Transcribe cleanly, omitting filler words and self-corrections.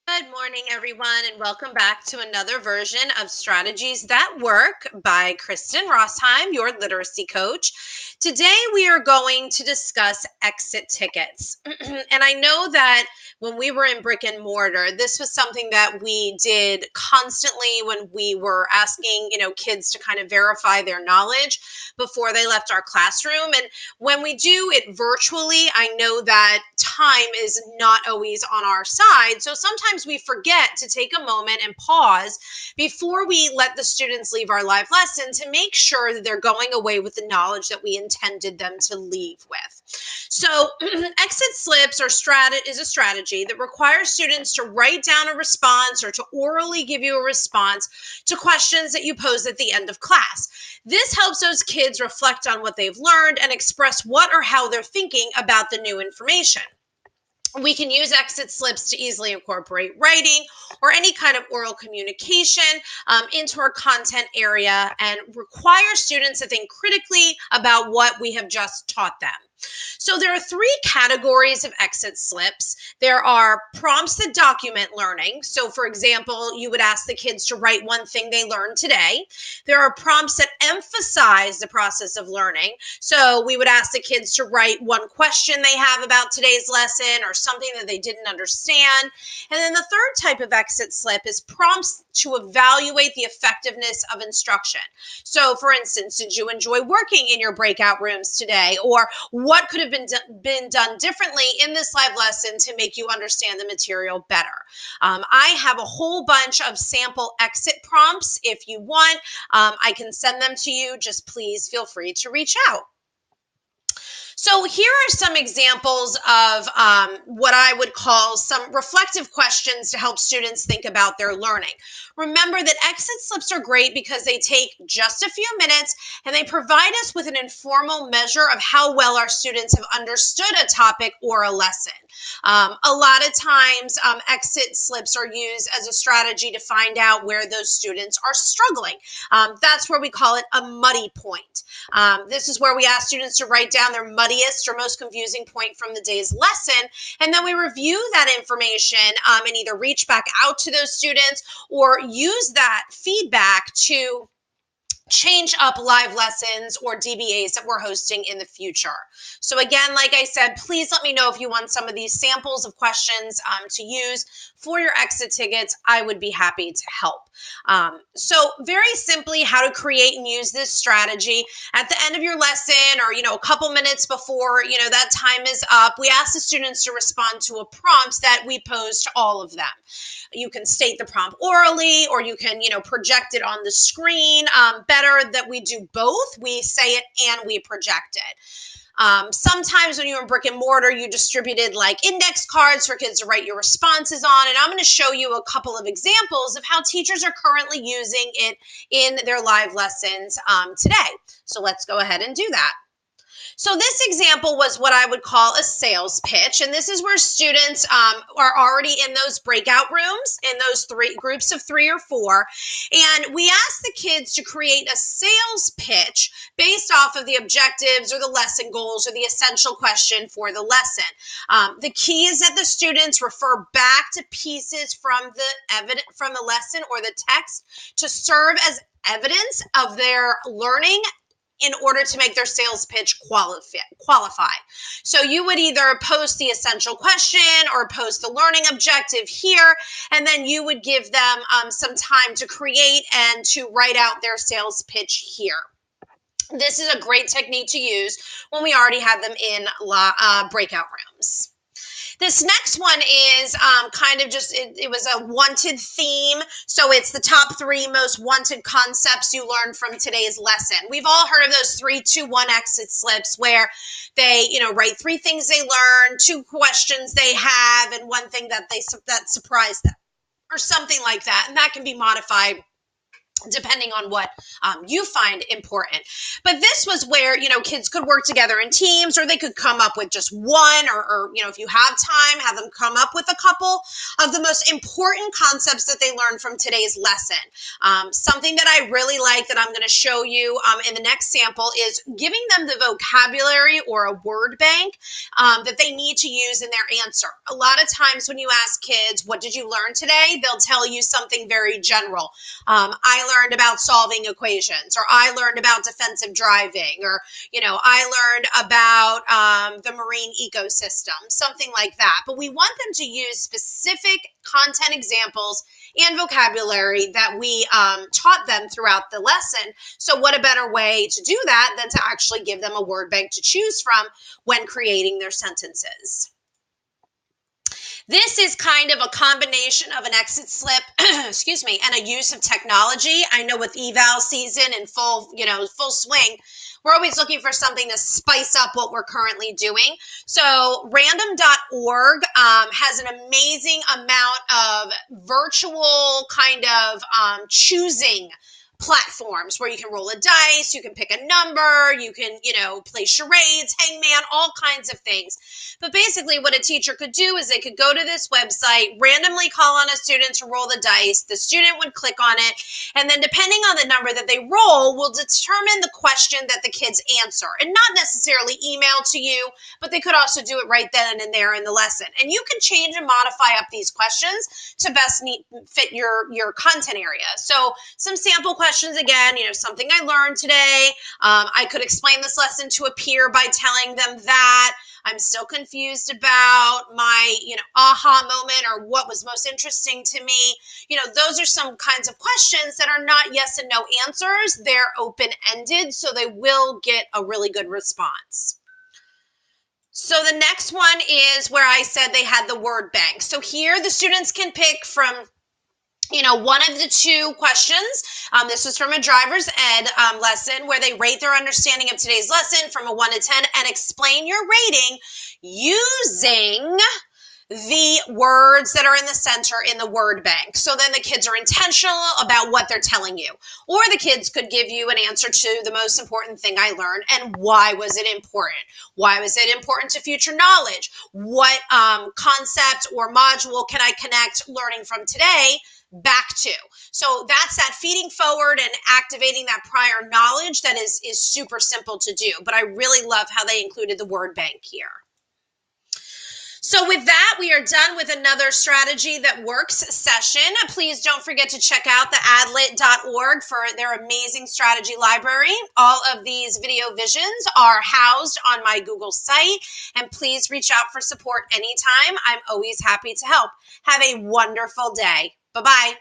Good morning, everyone, and welcome back to another version of Strategies That Work by Kristen Rossheim, your literacy coach. Today, we are going to discuss exit tickets. And I know that when we were in brick and mortar, this was something that we did constantly when we were asking, kids to kind of verify their knowledge before they left our classroom. And when we do it virtually, I know that time is not always on our side. So sometimes we forget to take a moment and pause before we let the students leave our live lesson to make sure that they're going away with the knowledge that we intended them to leave with. So exit slips is a strategy that requires students to write down a response or to orally give you a response to questions that you pose at the end of class. This helps those kids reflect on what they've learned and express what or how they're thinking about the new information. We can use exit slips to easily incorporate writing or any kind of oral communication into our content area and require students to think critically about what we have just taught them. So there are three categories of exit slips. There are prompts that document learning. So for example, you would ask the kids to write one thing they learned today. There are prompts that emphasize the process of learning. So we would ask the kids to write one question they have about today's lesson or something that they didn't understand. And then the third type of exit slip is prompts to evaluate the effectiveness of instruction. So for instance, did you enjoy working in your breakout rooms today? Or what could have been done differently in this live lesson to make you understand the material better? I have a whole bunch of sample exit prompts. If you want, I can send them to you. Just please feel free to reach out. So here are some examples of what I would call some reflective questions to help students think about their learning. Remember that exit slips are great because they take just a few minutes and they provide us with an informal measure of how well our students have understood a topic or a lesson. A lot of times, exit slips are used as a strategy to find out where those students are struggling. That's where we call it a muddy point. This is where we ask students to write down their muddiest or most confusing point from the day's lesson, and then we review that information and either reach back out to those students or use that feedback to change up live lessons or DBAs that we're hosting in the future. So again, like I said, please let me know if you want some of these samples of questions to use for your exit tickets. I would be happy to help. So very simply, how to create and use this strategy at the end of your lesson or, a couple minutes before, that time is up, we ask the students to respond to a prompt that we pose to all of them. You can state the prompt orally, or you can, project it on the screen. Better that we do both. We say it and we project it. Sometimes when you were in brick and mortar, you distributed like index cards for kids to write your responses on. And I'm going to show you a couple of examples of how teachers are currently using it in their live lessons today. So let's go ahead and do that. So this example was what I would call a sales pitch. And this is where students are already in those breakout rooms, in those three groups of 3 or 4. And we ask the kids to create a sales pitch based off of the objectives or the lesson goals or the essential question for the lesson. The key is that the students refer back to pieces from the lesson or the text to serve as evidence of their learning in order to make their sales pitch qualify. So you would either post the essential question or post the learning objective here, and then you would give them some time to create and to write out their sales pitch here. This is a great technique to use when we already have them in breakout rooms. This next one is kind of just, it was a wanted theme. So it's the top 3 most wanted concepts you learned from today's lesson. We've all heard of those 3, 2, 1 exit slips where they, write 3 things they learned, 2 questions they have, and 1 thing that surprised them or something like that. And that can be modified depending on what you find important. But this was where, kids could work together in teams, or they could come up with just one, or if you have time, have them come up with a couple of the most important concepts that they learned from today's lesson. Something that I really like that I'm going to show you in the next sample is giving them the vocabulary or a word bank that they need to use in their answer. A lot of times when you ask kids, what did you learn today? They'll tell you something very general. I learned about solving equations, or I learned about defensive driving, or, I learned about the marine ecosystem, something like that. But we want them to use specific content examples and vocabulary that we taught them throughout the lesson. So what a better way to do that than to actually give them a word bank to choose from when creating their sentences. This is kind of a combination of an exit slip, excuse me, and a use of technology. I know with eval season in full swing, we're always looking for something to spice up what we're currently doing. So random.org has an amazing amount of virtual kind of choosing platforms where you can roll a dice, you can pick a number, you can, play charades, hangman, all kinds of things. But basically what a teacher could do is they could go to this website, randomly call on a student to roll the dice. The student would click on it, and then depending on the number that they roll will determine the question that the kids answer, and not necessarily email to you, but they could also do it right then and there in the lesson. And you can change and modify up these questions to best fit your content area. So some sample questions again, something I learned today. I could explain this lesson to a peer by telling them that. I'm still confused about my, aha moment, or what was most interesting to me. Those are some kinds of questions that are not yes and no answers. They're open-ended, so they will get a really good response. So the next one is where I said they had the word bank. So here the students can pick from one of the two questions. This was from a driver's ed lesson where they rate their understanding of today's lesson from a 1 to 10 and explain your rating using the words that are in the center in the word bank. So then the kids are intentional about what they're telling you. Or the kids could give you an answer to the most important thing I learned, and why was it important? Why was it important to future knowledge? What concept or module can I connect learning from today back to? So that's that feeding forward and activating that prior knowledge that is super simple to do. But I really love how they included the word bank here. So with that, we are done with another Strategy That Works session. Please don't forget to check out the adlit.org for their amazing strategy library. All of these video visions are housed on my Google site, and please reach out for support anytime. I'm always happy to help. Have a wonderful day. Bye-bye.